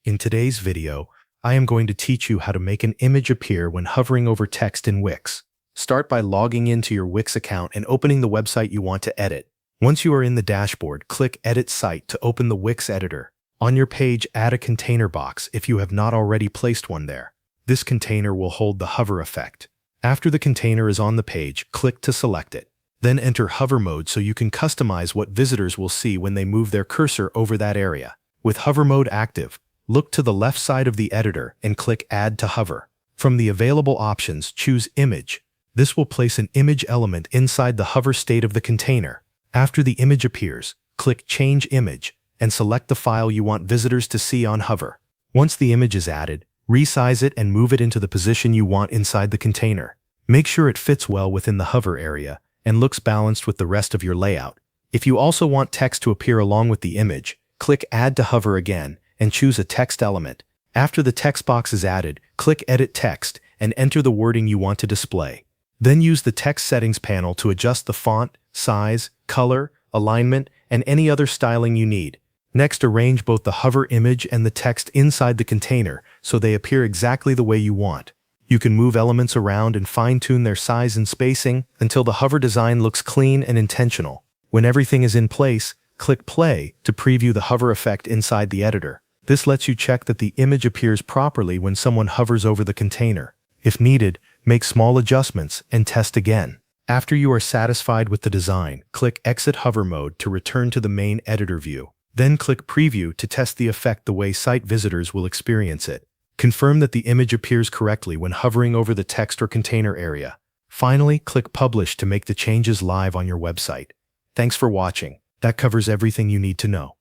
In today's video, I am going to teach you how to make an image appear when hovering over text in Wix. Start by logging into your Wix account and opening the website you want to edit. Once you are in the dashboard, click Edit Site to open the Wix editor. On your page, add a container box if you have not already placed one there. This container will hold the hover effect. After the container is on the page, click to select it. Then enter hover mode so you can customize what visitors will see when they move their cursor over that area. With hover mode active, look to the left side of the editor and click Add to Hover. From the available options, choose Image. This will place an image element inside the hover state of the container. After the image appears, click Change Image and select the file you want visitors to see on hover. Once the image is added, resize it and move it into the position you want inside the container. Make sure it fits well within the hover area and looks balanced with the rest of your layout. If you also want text to appear along with the image, click Add to Hover again and choose a text element. After the text box is added, click Edit Text and enter the wording you want to display. Then use the Text Settings panel to adjust the font, size, color, alignment, and any other styling you need. Next, arrange both the hover image and the text inside the container so they appear exactly the way you want. You can move elements around and fine-tune their size and spacing until the hover design looks clean and intentional. When everything is in place, click Play to preview the hover effect inside the editor. This lets you check that the image appears properly when someone hovers over the container. If needed, make small adjustments and test again. After you are satisfied with the design, click Exit Hover Mode to return to the main editor view. Then click Preview to test the effect the way site visitors will experience it. Confirm that the image appears correctly when hovering over the text or container area. Finally, click Publish to make the changes live on your website. Thanks for watching. That covers everything you need to know.